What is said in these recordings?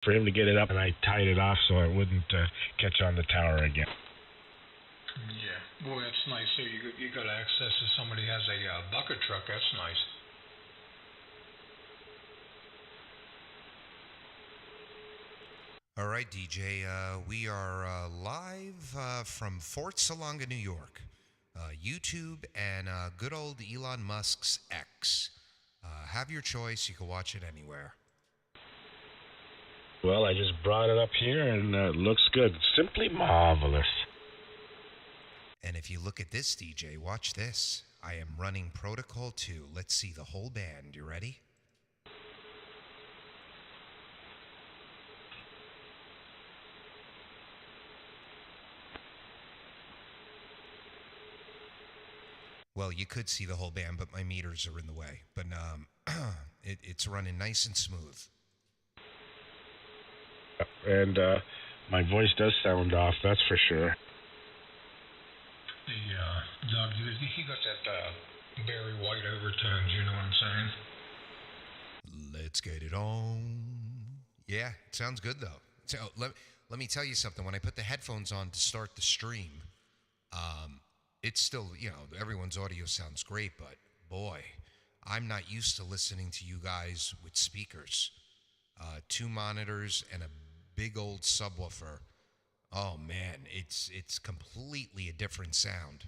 for him to get it up, and I tied it off so it wouldn't catch on the tower again. Yeah, boy, that's nice. So you got access to somebody has a bucket truck. That's nice. All right, DJ, we are live from Fort Salonga, New York. YouTube and good old Elon Musk's X. Have your choice. You can watch it anywhere. Well, I just brought it up here, and it looks good. Simply marvelous. And if you look at this, DJ, watch this. I am running Protocol 2. Let's see the whole band. You ready? Well, you could see the whole band, but my meters are in the way. But it's running nice and smooth. And my voice does sound off, that's for sure. Doug, he got that Barry White overtones, you know what I'm saying? Let's get it on. Yeah, it sounds good, though. So, let me tell you something. When I put the headphones on to start the stream, it's still, everyone's audio sounds great, but boy, I'm not used to listening to you guys with speakers. 2 monitors and a big old subwoofer. Oh man, it's completely a different sound.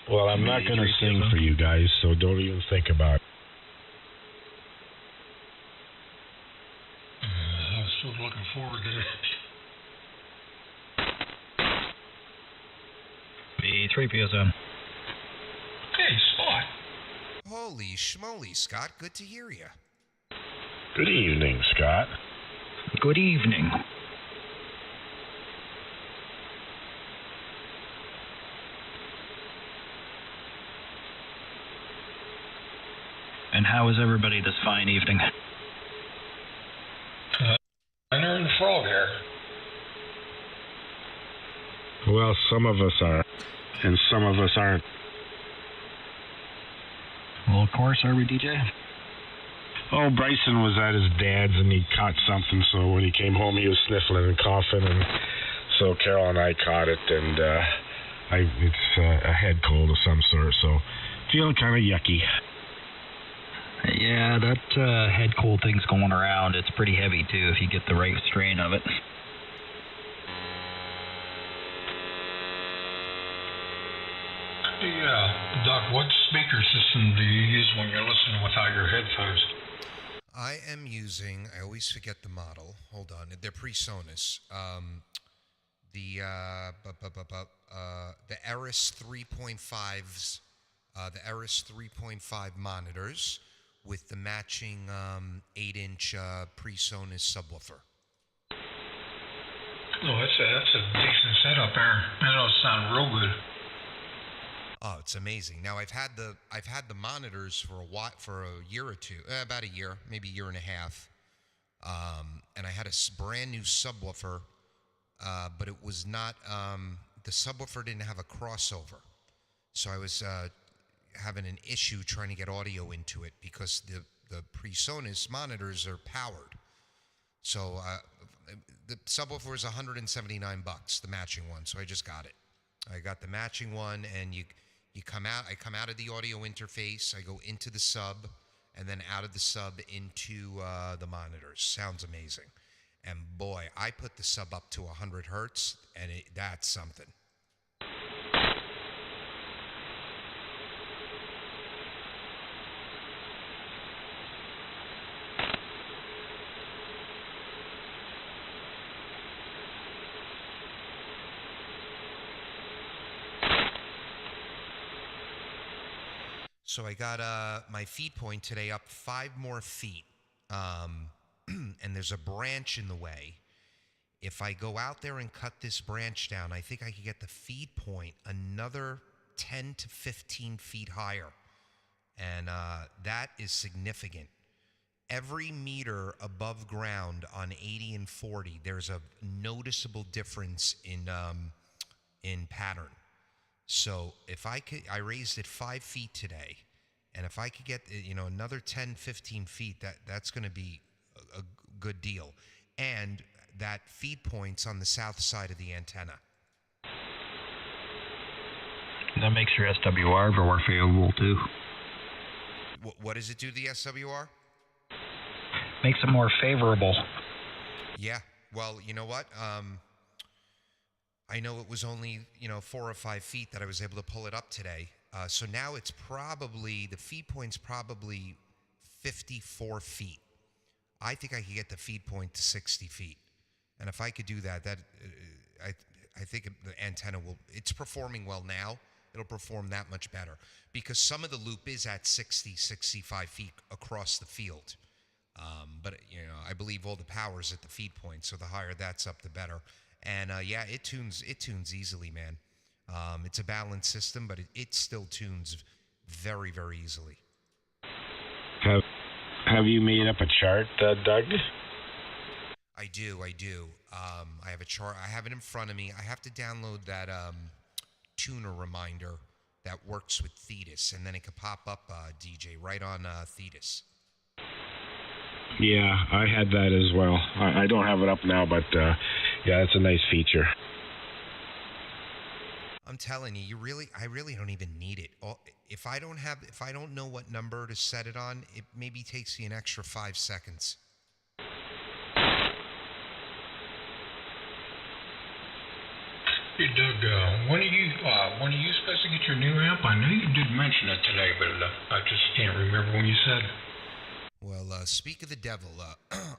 Well, I'm not going to sing for you guys, so don't even think about it. I was sort of looking forward to it. B3PSM. Hey, Spot. Holy schmoly, Scott. Good to hear you. Good evening, Scott. Good evening. And how is everybody this fine evening? Minor and Frog here. Well, some of us are, and some of us aren't. Well, of course, are we, DJ? Oh, Bryson was at his dad's, and he caught something, so when he came home, he was sniffling and coughing, and so Carol and I caught it, and it's a head cold of some sort, so feeling kind of yucky. Yeah, that head cold thing's going around. It's pretty heavy, too, if you get the right strain of it. Yeah, Doc, what speaker system do you use when you're listening without your headphones? I am using, I always forget the model. Hold on, they're PreSonus. The Eris 3.5s, the Eris 3.5 monitors with the matching 8-inch PreSonus subwoofer. Oh, that's a decent setup there. That'll sound real good. Oh, it's amazing. Now I've had the monitors for a year or two, about a year, maybe a year and a half, and I had a brand new subwoofer, but it was not the subwoofer didn't have a crossover, so I was having an issue trying to get audio into it because the PreSonus monitors are powered. So the subwoofer is $179, the matching one. So I just got it. I got the matching one, and I come out of the audio interface, I go into the sub, and then out of the sub into the monitors. Sounds amazing. And boy, I put the sub up to 100 hertz, and that's something. So I got my feed point today up 5 more feet, and there's a branch in the way. If I go out there and cut this branch down, I think I could get the feed point another 10 to 15 feet higher, and that is significant. Every meter above ground on 80 and 40, there's a noticeable difference in pattern. So if I raised it 5 feet today, And if I could get, another 10, 15 feet, that's going to be a good deal. And that feed point's on the south side of the antenna. That makes your SWR more favorable too. What does it do to the SWR? Makes it more favorable. Yeah. Well, you know what? I know it was only 4 or 5 feet that I was able to pull it up today. So now it's probably, the feed point's probably 54 feet. I think I could get the feed point to 60 feet. And if I could do that, I think the antenna it's performing well now. It'll perform that much better because some of the loop is at 60, 65 feet across the field. But I believe all the power's at the feed point, so the higher that's up, the better. And it tunes easily, man. It's a balanced system, but it still tunes very, very easily. Have you made up a chart, Doug? I do. I have a chart. I have it in front of me. I have to download that tuner reminder that works with Thetis, and then it could pop up, DJ, right on Thetis. Yeah, I had that as well. I don't have it up now, but it's a nice feature. I'm telling you, I really don't even need it. If I don't know what number to set it on, it maybe takes you an extra 5 seconds. Hey Doug, when are you supposed to get your new amp? I know you did mention it today, but I just can't remember when you said. Well, speak of the devil,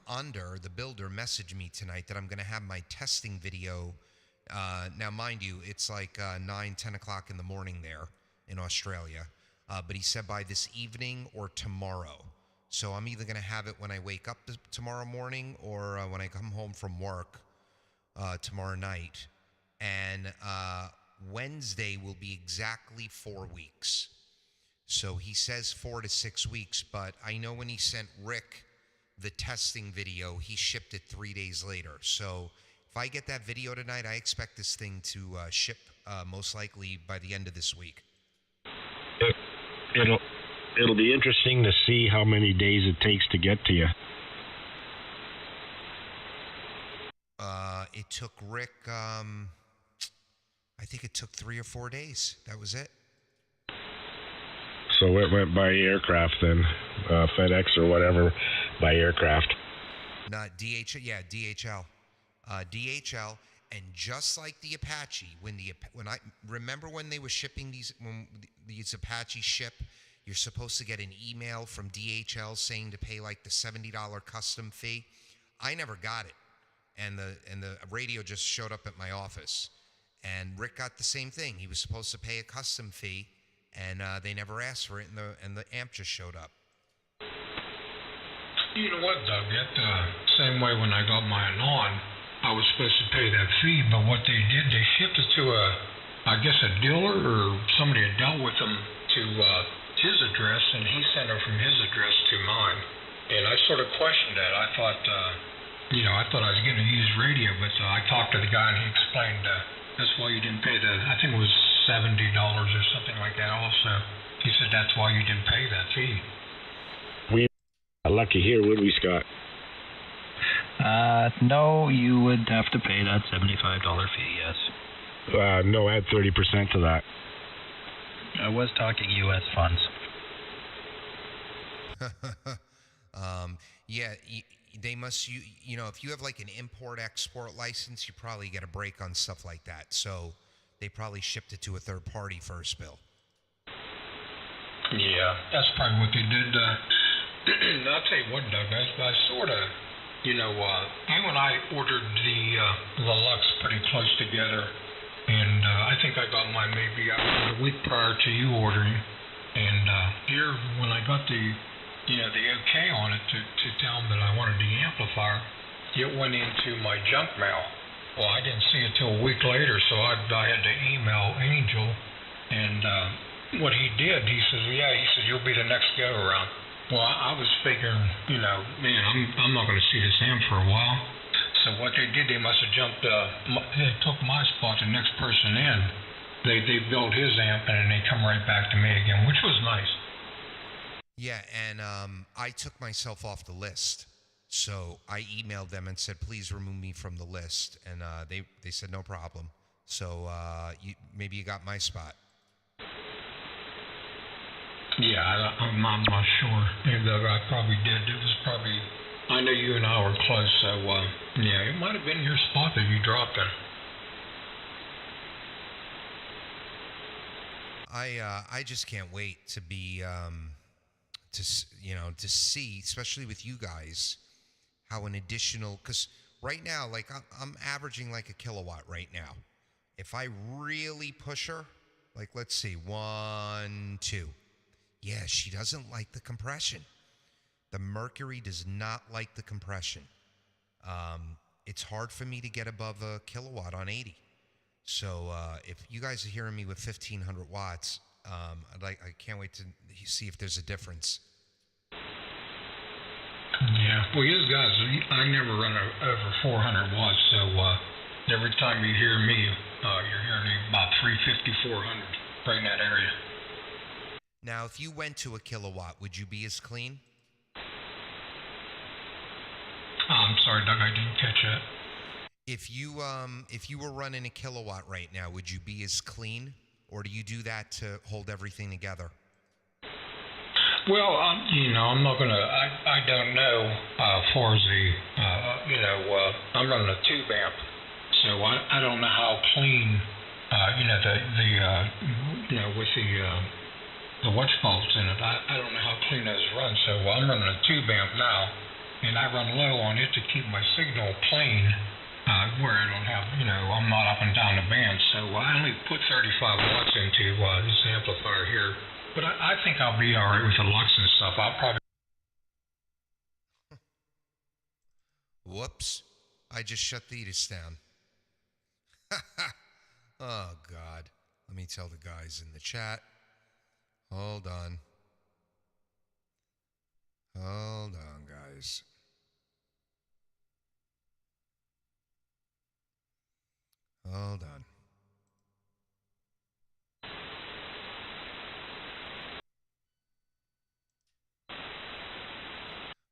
Under, the builder, messaged me tonight that I'm going to have my testing video. Now, mind you, it's like 9, 10 o'clock in the morning there in Australia. But he said by this evening or tomorrow. So I'm either going to have it when I wake up tomorrow morning or when I come home from work tomorrow night. And Wednesday will be exactly 4 weeks. So he says 4 to 6 weeks, but I know when he sent Rick the testing video, he shipped it 3 days later. So if I get that video tonight, I expect this thing to ship most likely by the end of this week. It'll be interesting to see how many days it takes to get to you. It took Rick, I think it took 3 or 4 days. That was it. So it went by aircraft then, FedEx or whatever, by aircraft. Not DHL, yeah, DHL. DHL, and just like the Apache, when I remember when they were shipping these Apache ship, you're supposed to get an email from DHL saying to pay like the $70 custom fee. I never got it, and the radio just showed up at my office, and Rick got the same thing. He was supposed to pay a custom fee, and they never asked for it, and the amp just showed up. You know what, Doug? That same way when I got my lawn, I was supposed to pay that fee, but what they did, they shipped it to a dealer or somebody had dealt with them to his address, and he sent it from his address to mine. And I sort of questioned that. I thought, I thought I was going to use radio, but I talked to the guy and he explained that's why you didn't pay I think it was $70 or something like that also. He said that's why you didn't pay that fee. We are lucky here, would we, Scott? No, you would have to pay that $75 fee, yes. No, add 30% to that. I was talking U.S. funds. Yeah, they must, if you have like an import-export license, you probably get a break on stuff like that. So they probably shipped it to a third party first, Bill. Yeah, that's probably what they did. I'll tell you what, Doug, I sort of, you and I ordered the Lux pretty close together, and I think I got mine maybe a week prior to you ordering, and here, when I got the okay on it to tell them that I wanted the amplifier, it went into my junk mail. Well, I didn't see it till a week later, so I had to email Angel, and what he did, he says, you'll be the next go-around. Well, I was figuring, I'm not going to see this amp for a while. So what they did, they must have they took my spot, the next person in. They built his amp, and then they come right back to me again, which was nice. Yeah, and I took myself off the list. So I emailed them and said, please remove me from the list. And they said, no problem. So maybe you got my spot. Yeah, I'm not sure. Maybe I probably did. It was probably, I know you and I were close, so yeah, it might have been your spot that you dropped in. I just can't wait to be to see, especially with you guys, how an additional, because right now, like I'm averaging like a kilowatt right now. If I really push her, like let's see, 1, 2. Yeah, she doesn't like the compression. The Mercury does not like the compression. It's hard for me to get above a kilowatt on 80. So if you guys are hearing me with 1,500 watts, I can't wait to see if there's a difference. Yeah. Well, you guys, I never run over 400 watts, so every time you hear me, you're hearing me about 350, 400, right in that area. Now, if you went to a kilowatt, would you be as clean? I'm sorry, Doug, I didn't catch that. If you were running a kilowatt right now, would you be as clean, or do you do that to hold everything together? Well, I'm not gonna. I don't know as far as the, I'm running a tube amp, so I don't know how clean, with the watch bolts in it. I don't know how clean those run. So I'm running a tube amp now, and I run low on it to keep my signal plain, where I don't have, I'm not up and down the band. So I only put 35 watts into this amplifier here. But I think I'll be all right with the lux and stuff. I'll probably. Whoops. I just shut the Thetis down. Oh, God. Let me tell the guys in the chat. Hold on. Hold on, guys. Hold on.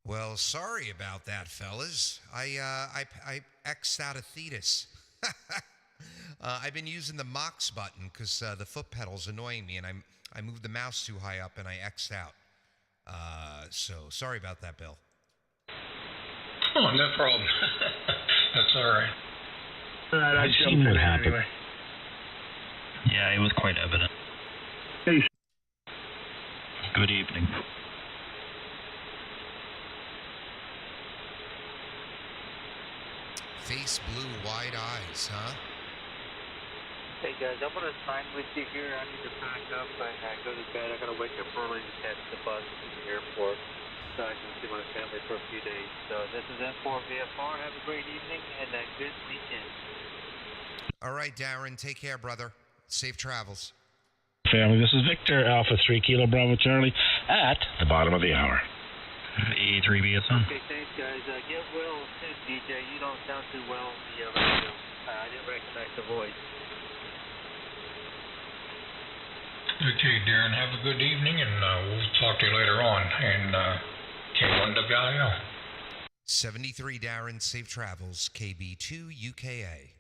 Well, sorry about that, fellas. I X'd out of Thetis. I've been using the Mox button because the foot pedal's annoying me, and I moved the mouse too high up, and I X'd out. So sorry about that, Bill. Oh, no problem. That's all right. I've seen what happened. Anyway. Yeah, it was quite evident. Hey. Good evening. Face blue, wide eyes, huh? Hey guys, I'm gonna sign with you here. I need to pack up and go to bed. I gotta wake up early to catch the bus to the airport so I can see my family for a few days. So this is N4VFR. Have a great evening and a good weekend. All right, Darren. Take care, brother. Safe travels. Family, this is Victor, Alpha 3 Kilo Bravo Charlie, at the bottom of the hour. E3BSM. Okay, thanks guys. Get well soon, DJ. You don't sound too well on the radio. I didn't recognize the voice. Okay, Darren, have a good evening, and we'll talk to you later on. And K1WIL. 73, Darren. Safe travels. KB2 UKA.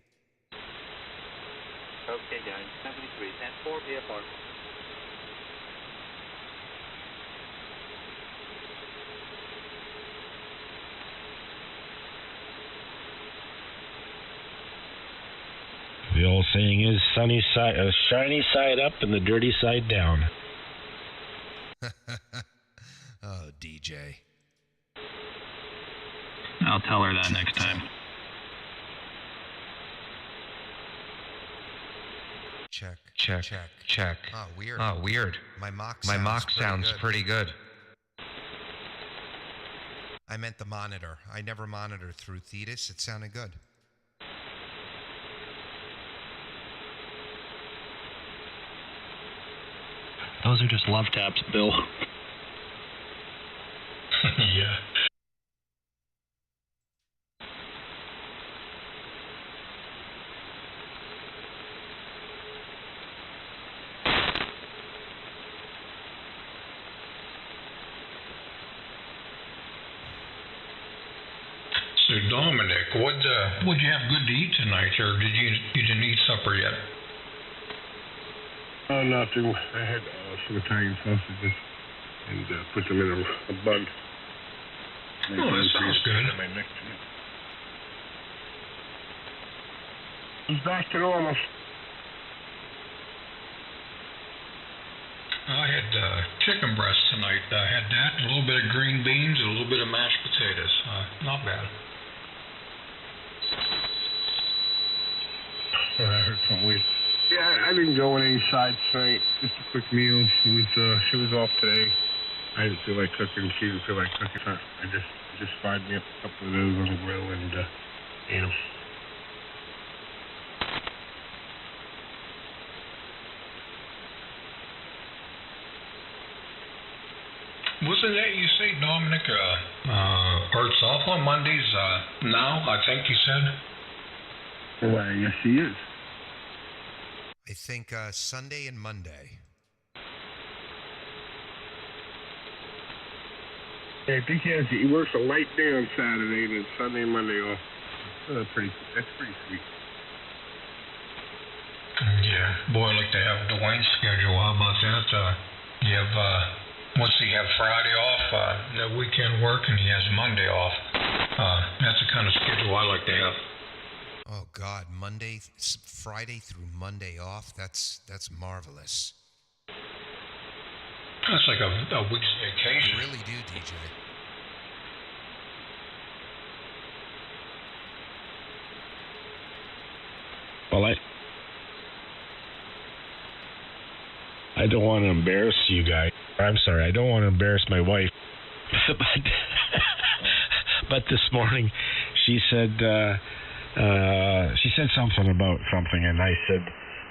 Okay, guys. 73. N4VFR. The old saying is shiny side up and the dirty side down. Oh, DJ. I'll tell her that next time. Check. Oh, weird. My mock sounds pretty good. I meant the monitor. I never monitored through Thetis. It sounded good. Those are just love taps, Bill. Yeah. Dominic, what'd you have good to eat tonight, or you didn't eat supper yet? Oh, nothing. I had some Italian sausages and put them in a bun. Oh, that sounds good. It's back to normal. I had chicken breast tonight. I had that, a little bit of green beans, and a little bit of mashed potatoes. Not bad. I heard something weird. Yeah, I didn't go on any sides tonight. Just a quick meal. She was off today. I didn't feel like cooking. She didn't feel like cooking. I just fried me up a couple of those on the grill and ate them. Wasn't that you say, Dominic, Art's off on Mondays now, I think you said? Why, yes, he is. I think Sunday and Monday. Yeah, I think he works a light day on Saturday and then Sunday and Monday off. That's pretty sweet. Yeah, boy, I'd like to have Dwayne's schedule. How about that? You have, once he have Friday off, the weekend work, and he has Monday off. That's the kind of schedule I like to have. Oh God, Friday through Monday off. That's marvelous. That's like a week's vacation. You really do, DJ. Well, I don't want to embarrass you guys. I'm sorry, I don't want to embarrass my wife. But this morning she said something about something, and I said,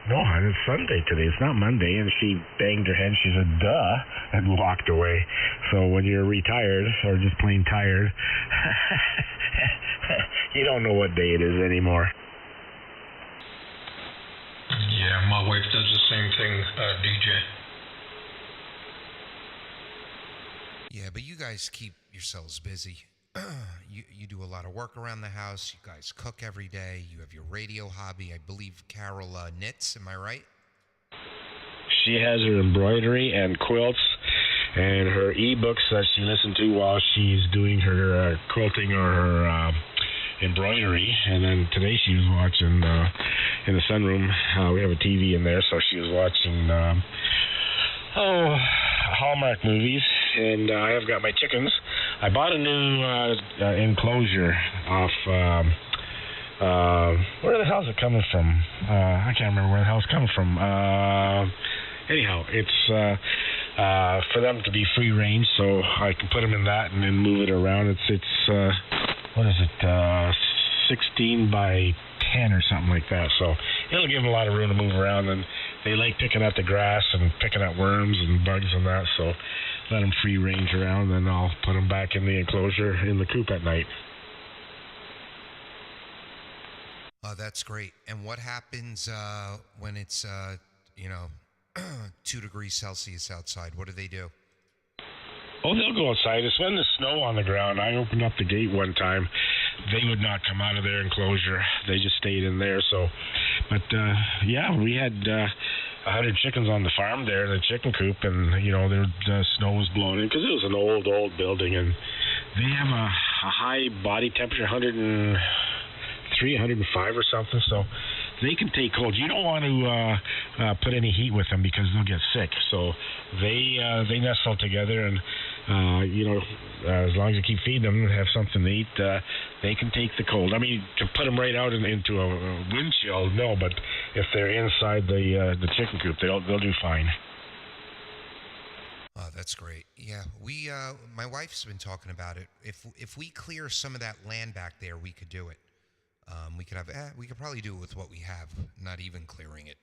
"No, hon, it's Sunday today. It's not Monday." And she banged her head. She said, "Duh," and walked away. So when you're retired or just plain tired, you don't know what day it is anymore. Yeah, my wife does the same thing, DJ. Yeah, but you guys keep yourselves busy. You do a lot of work around the house. You guys cook every day. You have your radio hobby. I believe Carol knits. Am I right? She has her embroidery and quilts and her e-books that she listens to while she's doing her quilting or her embroidery. And then today she was watching in the sunroom. We have a TV in there, so she was watching Hallmark movies. And I have got my chickens. I bought a new enclosure off. Where the hell is it coming from? I can't remember where the hell it's coming from. Anyhow, it's for them to be free range, so I can put them in that and then move it around. It's what is it? 16 by 10 or something like that. So it'll give them a lot of room to move around, and they like picking at the grass and picking at worms and bugs and that. So let them free range around, then I'll put them back in the enclosure in the coop at night. Oh, that's great. And what happens when it's 2 degrees Celsius outside? What do they do? Oh, they'll go outside. It's when there's snow on the ground. I opened up the gate one time. They would not come out of their enclosure. They just stayed in there. So, but yeah, we had 100 chickens on the farm there in the chicken coop, and the snow was blowing in because it was an old building, and they have a high body temperature, 103, 105 or something. So they can take cold. You don't want to put any heat with them because they'll get sick. So they nestle together, and as long as you keep feeding them and have something to eat, they can take the cold. I mean, to put them right out into a wind chill, no. But if they're inside the chicken coop, they'll do fine. Oh, that's great. Yeah, my wife's been talking about it. If we clear some of that land back there, we could do it. We could probably do it with what we have, not even clearing it.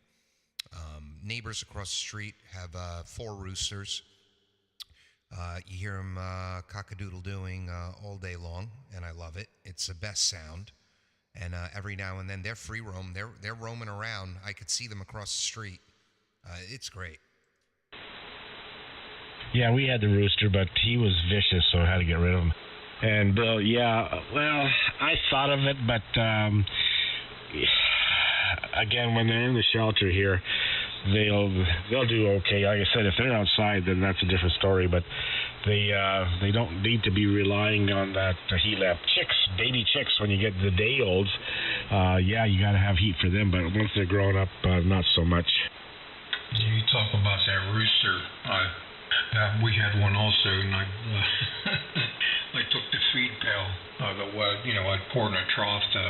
Neighbors across the street have 4 roosters. You hear them cock-a-doodle-doing all day long, and I love it. It's the best sound. And every now and then they're free roam. They're roaming around. I could see them across the street. It's great. Yeah, we had the rooster, but he was vicious, so I had to get rid of him. And Bill, yeah, well, I thought of it, but again, when they're in the shelter here, they'll do okay. Like I said, if they're outside, then that's a different story. But they don't need to be relying on that heat lamp. Baby chicks, when you get the day olds, yeah, you got to have heat for them. But once they're grown up, not so much. You talk about that rooster. We had one also, and I I took the feed pail, I'd pour in a trough to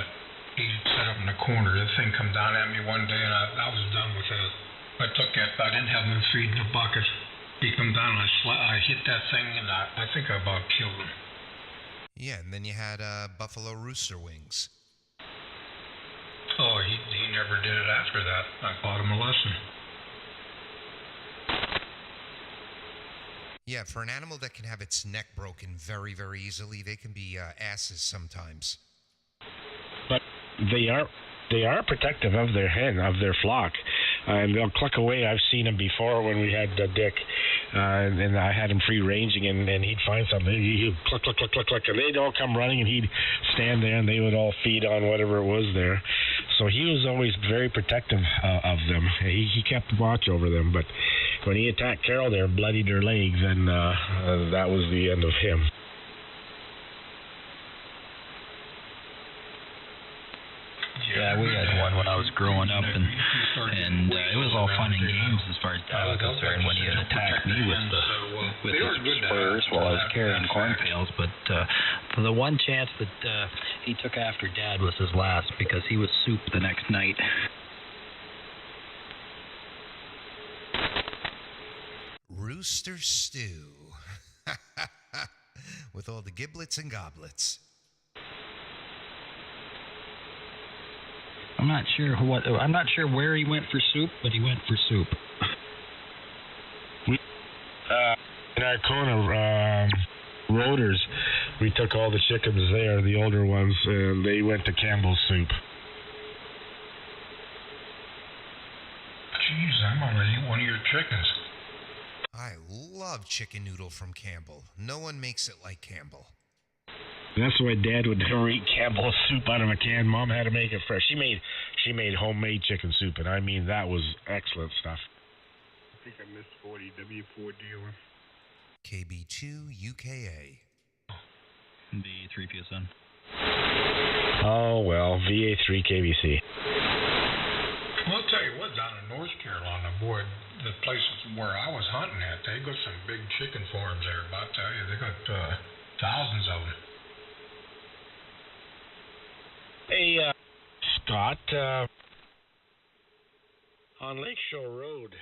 he'd set up in the corner. The thing come down at me one day, and I was done with it. I took it, but I didn't have no feed in the bucket. He come down, and I hit that thing, and I think I about killed him. Yeah, and then you had buffalo rooster wings. Oh, he never did it after that. I taught him a lesson. Yeah, for an animal that can have its neck broken very, very easily, they can be asses sometimes. But they are protective of their flock, and they'll cluck away. I've seen them before when we had Dick, and I had him free ranging, and he'd find something. He'd cluck, cluck, cluck, cluck, cluck, and they'd all come running, and he'd stand there, and they would all feed on whatever it was there. So he was always very protective of them. He kept watch over them, but when he attacked Carol there, bloodied her legs, and that was the end of him. Yeah, we had one when I was growing up, and it was all fun and games as far as Dad was concerned when he had attacked me with his spurs while I was carrying cornfields. But the one chance that he took after Dad was his last, because he was soup the next night. Rooster stew. With all the giblets and goblets. I'm not sure where he went for soup, but he went for soup. In our Kona rotors, we took all the chickens there, the older ones, and they went to Campbell's soup. Jeez, I'm gonna eat one of your chickens. I love chicken noodle from Campbell. No one makes it like Campbell. That's why Dad would never eat Campbell's soup out of a can. Mom had to make it fresh. She made homemade chicken soup, and I mean, that was excellent stuff. I think I missed 40 W4 dealer. KB2 UKA. The 3PSN. Oh, well, VA3 KBC. Well, I'll tell you what, down in North Carolina, boy, the places where I was hunting at, they got some big chicken farms there. But I tell you, they got thousands of them. Hey, Scott, on Lakeshore Road,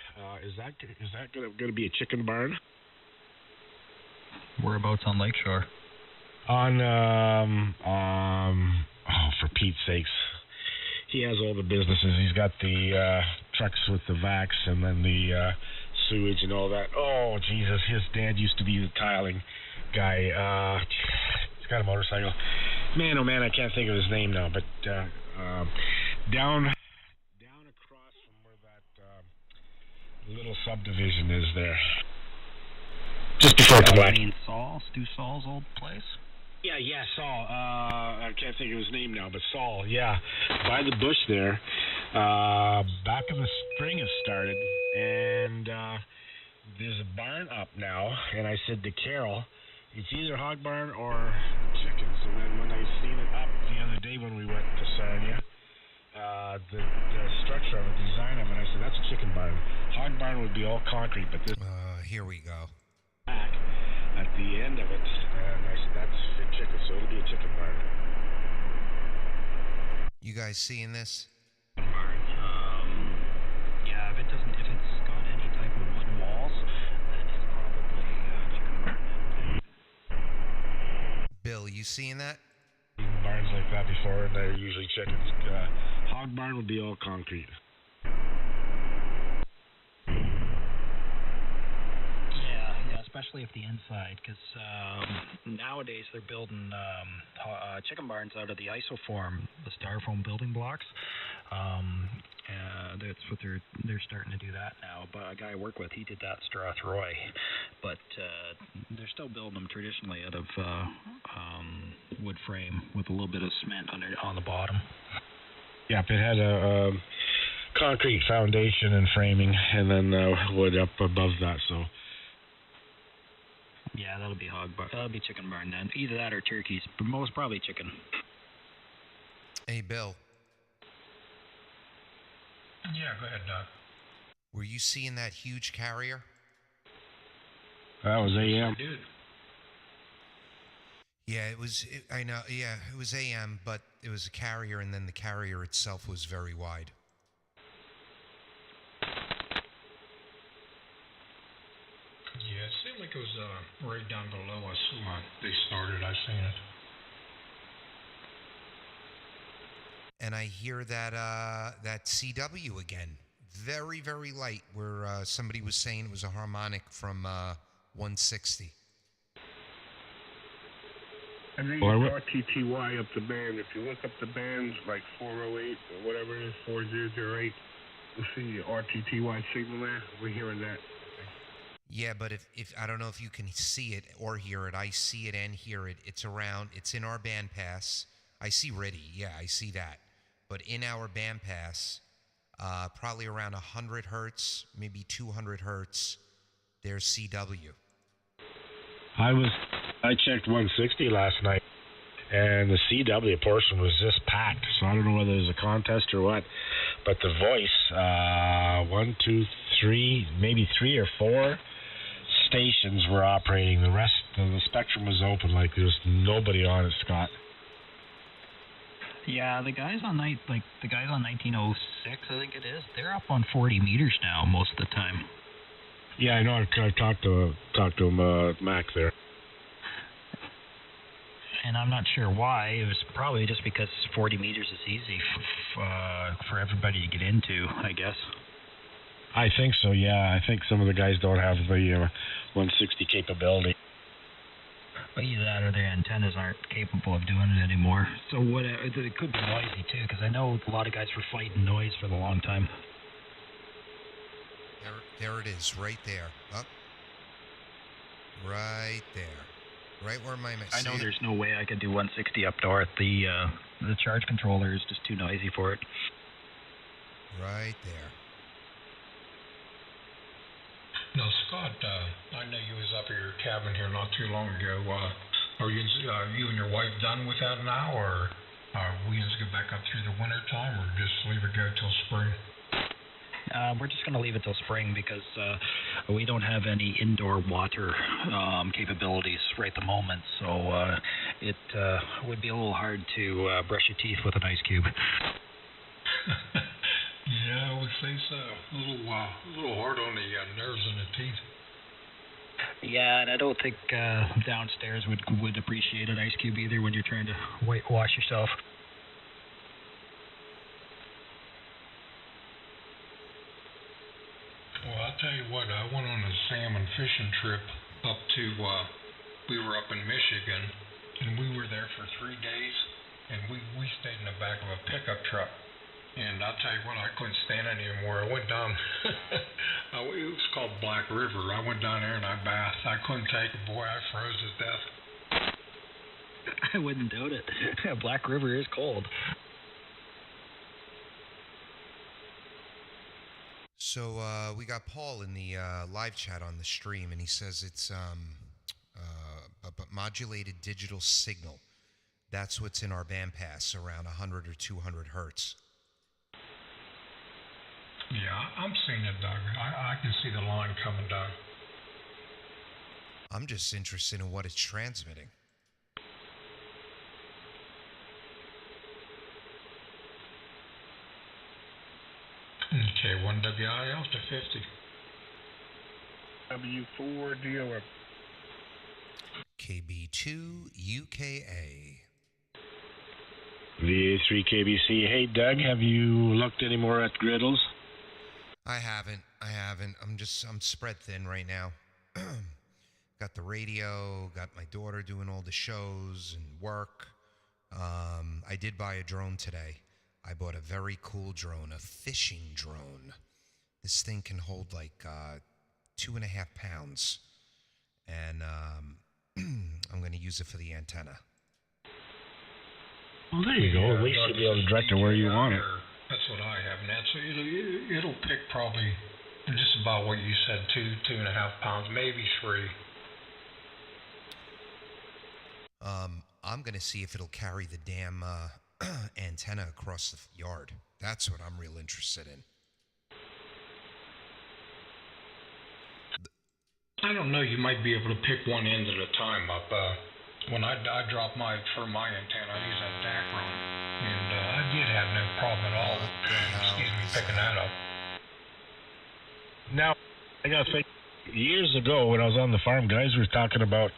is that going to be a chicken barn? Whereabouts on Lakeshore? For Pete's sakes. He has all the businesses. He's got the trucks with the vacs and then the sewage and all that. Oh, Jesus, his dad used to be the tiling guy. He's got a motorcycle. Man, oh man, I can't think of his name now, but down across from where that little subdivision is there. Just before it's black. You mean Saul? Stu Saul's old place? Yeah, Saul. I can't think of his name now, but Saul, yeah. By the bush there. Back in the spring it started, and there's a barn up now, and I said to Carol, it's either hog barn or chickens. And then when I seen it up the other day when we went to Sarnia, the structure of it, the design of it, I said, that's a chicken barn. Hog barn would be all concrete, but this... Here we go. Back at the end of it, and I said, that's for chickens, so it'll be a chicken barn. You guys seeing this? Barn. Yeah, if it's got any type of wood walls, then it's probably a chicken barn. Bill, you seeing that? Barns like that before, and they're usually chickens. Hog barn would be all concrete. especially if the inside, because nowadays they're building chicken barns out of the isoform, the styrofoam building blocks. That's what they're starting to do that now. But a guy I work with, he did that in Strathroy, but they're still building them traditionally out of wood frame with a little bit of cement on the bottom. Yep, it had a concrete foundation and framing, and then wood up above that. So. Yeah, that'll be that'll be chicken barn then. Either that or turkeys, but most probably chicken. Hey, Bill. Yeah, go ahead, Doug. Were you seeing that huge carrier? That was AM. I did. Yeah, it was. I know. Yeah, it was AM, but it was a carrier, and then the carrier itself was very wide. Yeah, it seemed like it was right down below us when they started. I seen it. And I hear that that CW again, very, very light, where somebody was saying it was a harmonic from 160. I think it's RTTY up the band. If you look up the bands like 408 or whatever it is, 4008, you'll see RTTY signal there. We're hearing that. Yeah, but if I don't know if you can see it or hear it. I see it and hear it. It's in our band pass. I see Reddy. Yeah, I see that. But in our band pass, probably around 100 hertz, maybe 200 hertz, there's CW. I checked 160 last night, and the CW portion was just packed. So I don't know whether there's a contest or what. But the voice, 1, 2, 3, maybe 3 or 4 stations were operating. The rest of the spectrum was open. Like there's nobody on it, Scott. Yeah, the guys on 1906, I think it is. They're up on 40 meters now most of the time. Yeah, I know. I talked to him, Mac there. And I'm not sure why. It was probably just because 40 meters is easy for everybody to get into, I guess. I think so. Yeah, I think some of the guys don't have the 160 capability. But either that or their antennas aren't capable of doing it anymore. So it could be noisy too, because I know a lot of guys were fighting noise for a long time. There it is, right there. Up. Right there. Right where my... I know there's no way I could do 160 up north. The charge controller is just too noisy for it. Right there. Now, Scott, I know you was up at your cabin here not too long ago. Are you and your wife done with that now, or are we going to go back up through the winter time, or just leave it go till spring? We're just going to leave it till spring because we don't have any indoor water capabilities right at the moment. So it would be a little hard to brush your teeth with an ice cube. Yeah, I would say so. A little hard on the nerves and the teeth. Yeah, and I don't think downstairs would appreciate an ice cube either when you're trying to wash yourself. Well, I'll tell you what, I went on a salmon fishing trip up to, we were up in Michigan, and we were there for 3 days, and we stayed in the back of a pickup truck. And I'll tell you what, I couldn't stand it anymore. I went down, it was called Black River. I went down there and I bathed. I couldn't take it. Boy, I froze to death. I wouldn't doubt it. Black River is cold. So we got Paul in the live chat on the stream, and he says it's a modulated digital signal. That's what's in our band pass, around 100 or 200 hertz. Yeah, I'm seeing it, Doug. I can see the line coming down. I'm just interested in what it's transmitting. Okay, 1WIL to 50. W4 DOM. KB2 UKA. VA3 KBC. Hey, Doug, have you looked any more at griddles? I haven't. I'm spread thin right now. got the radio, got my daughter doing all the shows and work. I did buy a drone today. I bought a very cool drone, a fishing drone. This thing can hold like 2.5 pounds, and I'm going to use it for the antenna. Well, there you go. At least you'll be able to direct it where you want it. That's what I have, Nat. So it'll pick probably just about what you said, 2.5 pounds, maybe 3. I'm going to see if it'll carry the damn antenna across the yard. That's what I'm real interested in. I don't know. You might be able to pick one end at a time up. When I dropped my antenna, I used that Dacron, and I did have no problem at all. Excuse me, picking that up. Now, I got to think, years ago when I was on the farm, guys were talking about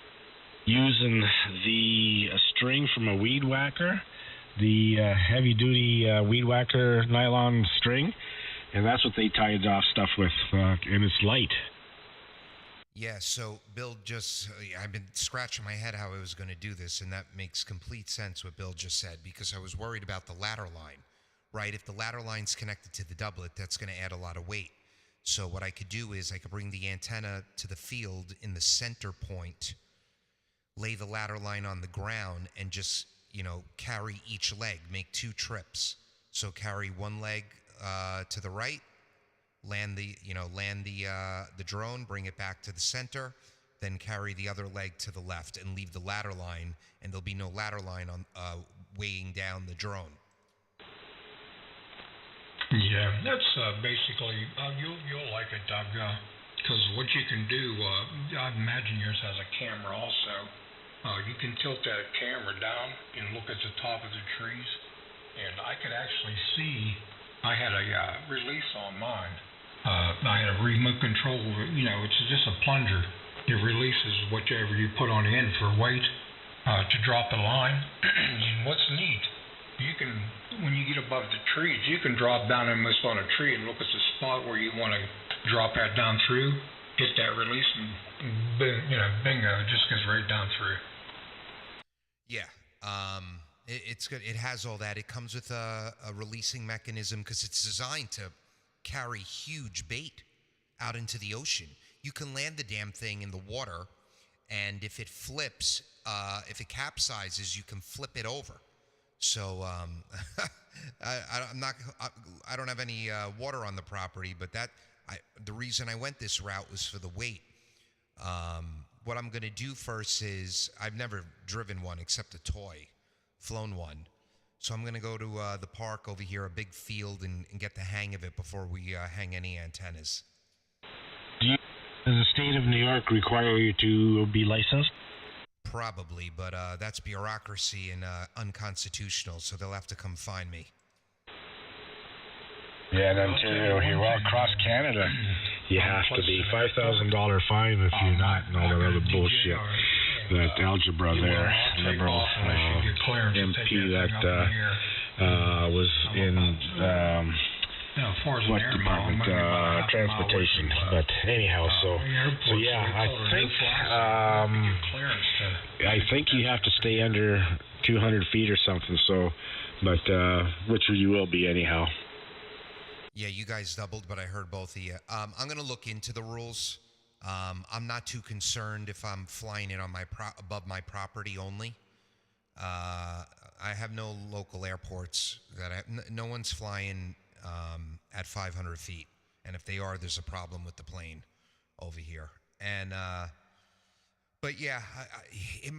using a string from a weed whacker, the heavy-duty weed whacker nylon string, and that's what they tied off stuff with, and it's light. Yeah, so Bill I've been scratching my head how I was going to do this, and that makes complete sense what Bill just said, because I was worried about the ladder line, right? If the ladder line's connected to the doublet, that's going to add a lot of weight. So what I could do is I could bring the antenna to the field in the center point, lay the ladder line on the ground, and just, carry each leg, make 2 trips. So carry one leg to the right, land the drone, bring it back to the center, then carry the other leg to the left and leave the ladder line, and there'll be no ladder line on weighing down the drone. Yeah, that's basically, you'll like it, Doug, because what you can do, I imagine yours has a camera also. You can tilt that camera down and look at the top of the trees, and I could actually see, I had a release on mine. I had a remote control, it's just a plunger. It releases whatever you put on the end for weight to drop the line. And what's neat, you can, when you get above the trees, you can drop down almost on a tree and look at the spot where you want to drop that down through, hit that release, and bingo, it just goes right down through. Yeah, it's good. It has all that. It comes with a releasing mechanism because it's designed to carry huge bait out into the ocean. You can land the damn thing in the water, and if it flips, if it capsizes, you can flip it over. So I don't have any water on the property, but the reason I went this route was for the weight. What I'm going to do first is, I've never driven one except a toy, flown one. So I'm going to go to the park over here, a big field, and get the hang of it before we hang any antennas. Does the state of New York require you to be licensed? Probably, but that's bureaucracy and unconstitutional, so they'll have to come find me. Yeah, in Ontario here, well, across Canada, you have to be $5,000 fine if you're not, and all that other bullshit. That algebra there, liberal MP that was in what department? Transportation. But anyhow, so yeah, I think you have to stay under 200 feet or something. So, but which you will be anyhow. Yeah, you guys doubled, but I heard both of you. I'm going to look into the rules. I'm not too concerned if I'm flying it on above my property only. I have no local airports no one's flying at 500 feet, and if they are, there's a problem with the plane over here. And but yeah, it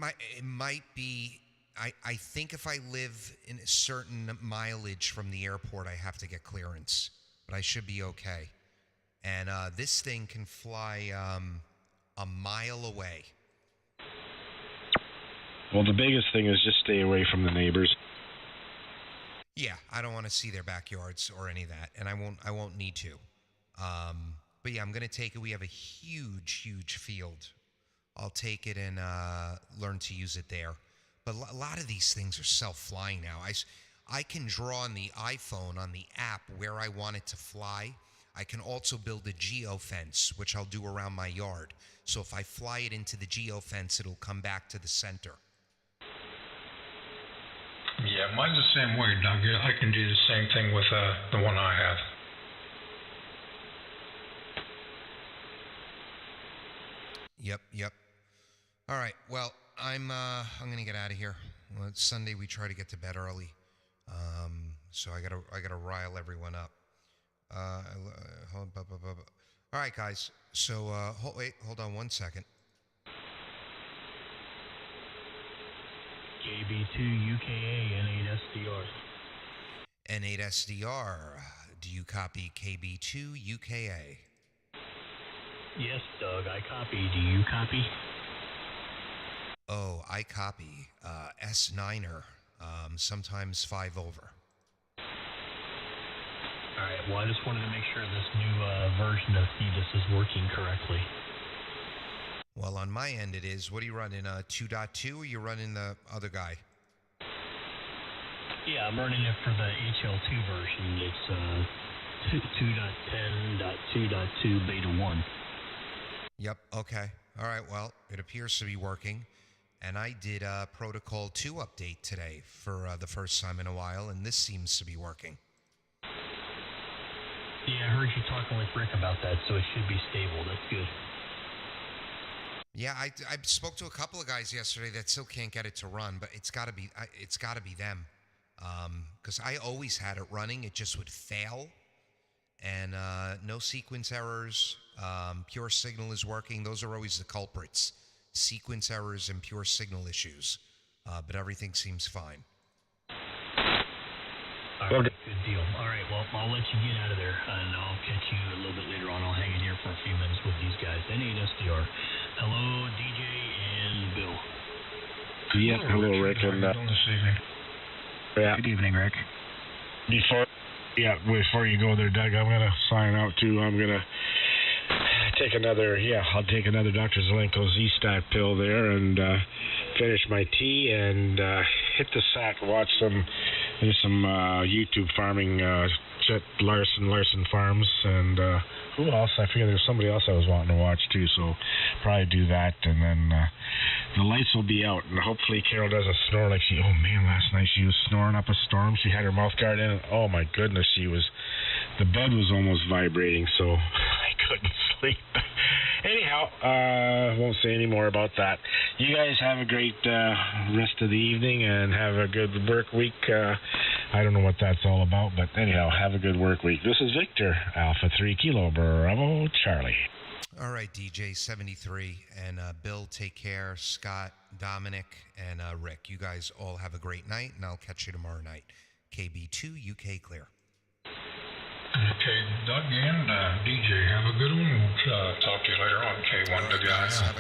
might be. I think if I live in a certain mileage from the airport, I have to get clearance, but I should be okay. And this thing can fly a mile away. Well, the biggest thing is just stay away from the neighbors. Yeah, I don't want to see their backyards or any of that, and I won't need to. But yeah, I'm going to take it. We have a huge field. I'll take it and learn to use it there. But a lot of these things are self-flying now. I can draw on the iPhone, on the app, where I want it to fly. I can also build a geofence, which I'll do around my yard. So if I fly it into the geofence, it'll come back to the center. Yeah, mine's the same way, Doug. I can do the same thing with the one I have. Yep. All right. Well, I'm gonna get out of here. Well, it's Sunday. We try to get to bed early, so I gotta rile everyone up. All right, guys. So hold on 1 second. KB2 UKA N8SDR. N8SDR. Do you copy KB2 UKA? Yes, Doug, I copy. Do you copy? Oh, I copy. S9er. Sometimes 5 over. All right, well, I just wanted to make sure this new version of Thetis is working correctly. Well, on my end it is. What are you running, 2.2, or you running the other guy? Yeah, I'm running it for the HL2 version. It's 2.10.2.2 beta 1. Yep, okay. All right, well, it appears to be working. And I did a Protocol 2 update today for the first time in a while, and this seems to be working. Yeah, I heard you talking with Rick about that, so it should be stable. That's good. Yeah, I spoke to a couple of guys yesterday that still can't get it to run, but it's got to be them, because I always had it running. It just would fail, and no sequence errors. Pure signal is working. Those are always the culprits: sequence errors and pure signal issues. But everything seems fine. All right, good deal. All right, well, I'll let you get out of there, and I'll catch you a little bit later on. I'll hang in here for a few minutes with these guys. N8SDR. Hello, DJ and Bill. Yeah, hello, Rick. And, This evening. yeah. Good evening, Rick. Before you go there, Doug, I'm going to sign out, too. I'm going to I'll take another Dr. Zelenko Z-Stat pill there and finish my tea and hit the sack, watch some YouTube farming, Chet Larson Farms, and who else? I forget, there's somebody else I was wanting to watch too, so probably do that, and then the lights will be out, and hopefully Carol doesn't snore like last night she was snoring up a storm. She had her mouth guard in, and oh my goodness, the bed was almost vibrating, so I couldn't sleep. Anyhow, won't say any more about that. You guys have a great rest of the evening and have a good work week. I don't know what that's all about, but anyhow, have a good work week. This is Victor, Alpha 3 Kilo Bravo Charlie. All right, DJ 73 and Bill, take care. Scott, Dominic, and Rick, you guys all have a great night, and I'll catch you tomorrow night. KB2 UK clear. Okay, Doug and DJ, have a good one. We'll talk to you later on. K1 All right, guys, have a